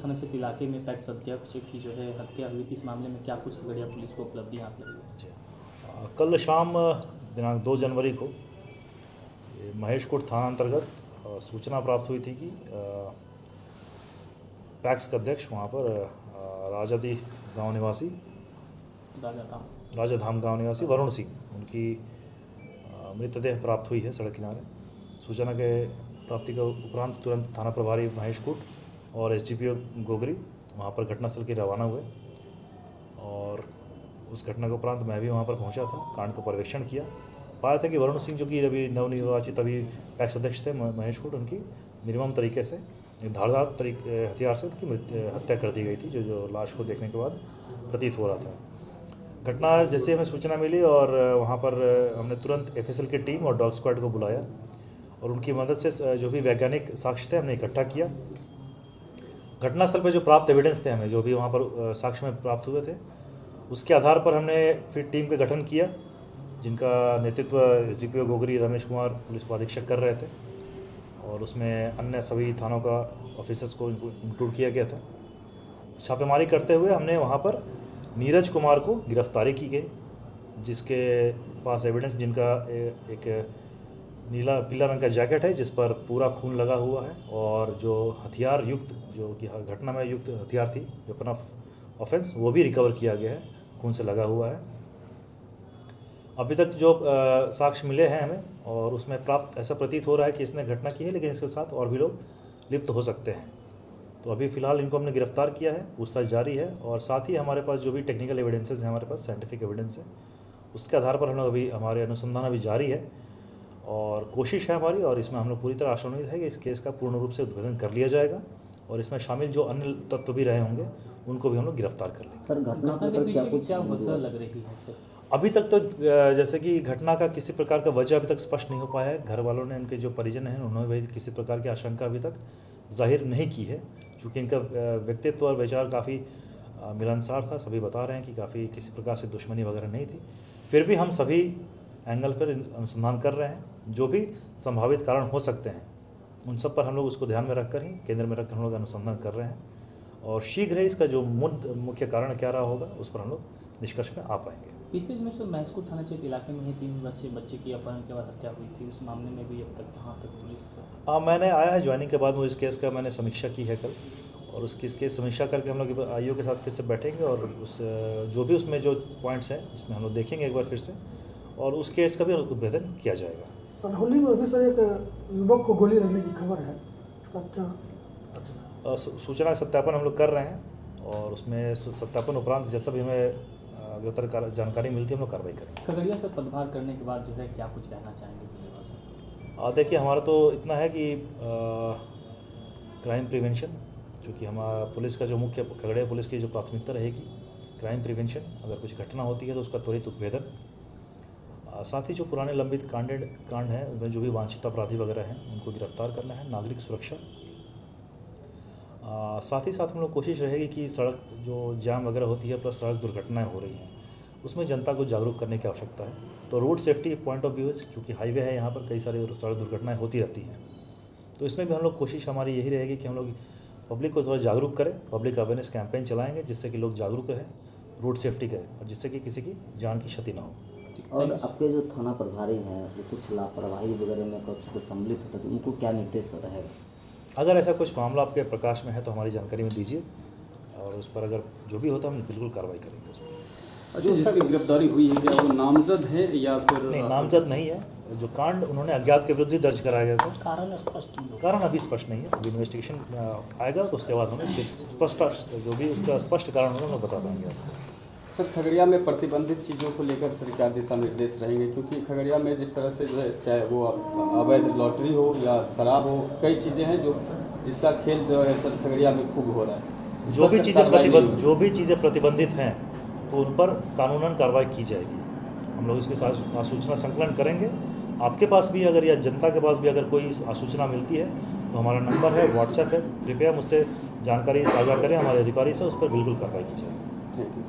थाना क्षेत्र इलाके में पैक्स अध्यक्ष की जो है हत्या हुई थी, इस मामले में क्या कुछ खगड़िया पुलिस को उपलब्धि हाथ लगी है? कल शाम दिनांक 2 जनवरी को महेशकोट थाना अंतर्गत सूचना प्राप्त हुई थी कि पैक्स का अध्यक्ष वहाँ पर राजादी गांव निवासी राजाधाम गांव निवासी वरुण सिंह उनकी मृतदेह प्राप्त हुई है सड़क किनारे। सूचना के प्राप्ति के उपरांत तुरंत थाना प्रभारी महेशकोट और एसडीपीओ गोगरी वहाँ पर घटनास्थल के रवाना हुए और उस घटना के उपरांत मैं भी वहाँ पर पहुँचा था, कांड का पर्यवेक्षण किया। पाया था कि वरुण सिंह जो कि अभी नवनिर्वाचित अभी पैक्स अध्यक्ष थे महेशकोट, उनकी निर्मम तरीके से धारदार हथियार से उनकी हत्या कर दी गई थी, जो लाश को देखने के बाद प्रतीत हो रहा था। घटना जैसे हमें सूचना मिली और वहाँ पर हमने तुरंत एफएसएल की टीम और डॉग स्क्वाड को बुलाया और उनकी मदद से जो भी वैज्ञानिक साक्ष्य थे हमने इकट्ठा किया। घटनास्थल पर जो प्राप्त एविडेंस थे हमें जो भी वहाँ पर साक्ष्य में प्राप्त हुए थे, उसके आधार पर हमने फिर टीम का गठन किया, जिनका नेतृत्व एसडीपीओ गोगरी रमेश कुमार पुलिस उपाधीक्षक कर रहे थे और उसमें अन्य सभी थानों का ऑफिसर्स को इंक्लूड किया गया था। छापेमारी करते हुए हमने वहाँ पर नीरज कुमार को गिरफ्तारी की गई, जिसके पास एविडेंस, जिनका एक नीला पीला रंग का जैकेट है जिस पर पूरा खून लगा हुआ है और जो हथियार युक्त जो कि घटना में युक्त हथियार थी वेपन ऑफ ऑफेंस, वो भी रिकवर किया गया है, खून से लगा हुआ है। अभी तक जो साक्ष्य मिले हैं हमें और उसमें प्राप्त ऐसा प्रतीत हो रहा है कि इसने घटना की है, लेकिन इसके साथ और भी लोग लिप्त हो सकते हैं। तो अभी फ़िलहाल इनको हमने गिरफ्तार किया है, पूछताछ जारी है और साथ ही हमारे पास जो भी टेक्निकल एविडेंसेस हैं, हमारे पास साइंटिफिक एविडेंस है, उसके आधार पर हम लोग अभी हमारे अनुसंधान अभी जारी है और कोशिश है हमारी, और इसमें हम लोग पूरी तरह आशान्वित है कि इस केस का पूर्ण रूप से उद्भेदन कर लिया जाएगा और इसमें शामिल जो अन्य तत्व भी रहे होंगे उनको भी हम लोग गिरफ्तार कर लेंगे। सर, घटना के पीछे क्या वजह लग रही है सर? अभी तक तो जैसे कि घटना का किसी प्रकार का वजह अभी तक स्पष्ट नहीं हो पाया है। घर वालों ने, उनके जो परिजन हैं, उन्होंने भी किसी प्रकार की आशंका अभी तक जाहिर नहीं की है, क्योंकि इनका व्यक्तित्व और विचार काफ़ी मिलनसार था। सभी बता रहे हैं कि काफ़ी किसी प्रकार से दुश्मनी वगैरह नहीं थी। फिर भी हम सभी एंगल पर अनुसंधान कर रहे हैं, जो भी संभावित कारण हो सकते हैं उन सब पर हम लोग उसको ध्यान में रखकर ही, केंद्र में रखकर हम लोग अनुसंधान कर रहे हैं और शीघ्र ही इसका जो मुख्य कारण क्या रहा होगा उस पर हम लोग निष्कर्ष में आ पाएंगे। पिछले दिनों से महेशकोट थाना क्षेत्र इलाके में ही 3 वर्षीय बच्चे की अपहरण के बाद हत्या हुई थी, उस मामले में भी अब तक कहाँ तक पुलिस? मैंने आया है ज्वाइनिंग के बाद, मुझे इस केस का मैंने समीक्षा की है कल, और उसकी इसकी समीक्षा करके हम लोग आईओ के साथ फिर से बैठेंगे और उस जो भी उसमें जो पॉइंट्स हैं उसमें हम लोग देखेंगे एक बार फिर से और उस केस का भी उद्भेदन किया जाएगा। सनहौली में अभी सर एक युवक को गोली लगने की खबर है, इसका क्या? सूचना का सत्यापन हम लोग कर रहे हैं और उसमें सत्यापन उपरांत जैसा भी हमें अग्रतर जानकारी मिलती है हम लोग कार्रवाई करेंगे। खगड़िया से पदभार करने के बाद जो है क्या कुछ कहना चाहेंगे जिले? देखिए, हमारा तो इतना है कि क्राइम प्रिवेंशन, चूँकि हमारा पुलिस का जो मुख्य खगड़िया पुलिस की जो प्राथमिकता रहेगी क्राइम प्रिवेंशन, अगर कुछ घटना होती है तो उसका त्वरित उद्भेदन, साथ ही जो पुराने लंबित कांड हैं उनमें जो भी वांछित अपराधी वगैरह हैं उनको गिरफ्तार करना है, नागरिक सुरक्षा, साथ ही साथ हम लोग कोशिश रहेगी कि सड़क जो जाम वगैरह होती है प्लस सड़क दुर्घटनाएं हो रही हैं उसमें जनता को जागरूक करने की आवश्यकता है। तो road safety point of view, चूँकि हाईवे है यहाँ पर कई सारी सड़क दुर्घटनाएं होती रहती हैं, तो इसमें भी हम लोग कोशिश हमारी यही रहेगी कि हम लोग पब्लिक को थोड़ा जागरूक करें, पब्लिक अवेयरनेस कैंपेन चलाएंगे जिससे कि लोग जागरूक रहें, रोड सेफ्टी करें और जिससे कि किसी की जान की क्षति ना हो। और आपके जो थाना प्रभारी हैं वो कुछ लापरवाही वगैरह में कुछ सम्मिलित होता है तो उनको क्या निर्देश रहेगा? अगर ऐसा कुछ मामला आपके प्रकाश में है तो हमारी जानकारी में दीजिए और उस पर अगर जो भी होता है हम बिल्कुल कार्रवाई करेंगे उस पर। अच्छा, जिसकी गिरफ्तारी हुई है क्या वो नामजद है या फिर? नहीं, नामजद नहीं है। जो कांड उन्होंने अज्ञात के विरुद्ध ही दर्ज कराया गया था, कारण अभी स्पष्ट नहीं है। अभी इन्वेस्टिगेशन आएगा तो उसके बाद हमें फिर स्पष्ट जो भी उसका स्पष्ट कारण होगा हम बता देंगे। सर, खगड़िया में प्रतिबंधित चीज़ों को लेकर सरकार दिशा निर्देश रहेंगे, क्योंकि खगड़िया में जिस तरह से जो है, चाहे वो अवैध लॉटरी हो या शराब हो, कई चीज़ें हैं जो जिसका खेल जो है सर खगड़िया में खूब हो रहा है। जो भी चीज़ें प्रतिबंधित हैं तो उन पर कानूनन कार्रवाई की जाएगी। हम लोग इसके साथ सूचना संकलन करेंगे। आपके पास भी अगर या जनता के पास भी अगर कोई सूचना मिलती है तो हमारा नंबर है, व्हाट्सएप है, कृपया मुझसे जानकारी साझा करें हमारे अधिकारी से, उस पर बिल्कुल कार्रवाई की जाएगी। Thank you.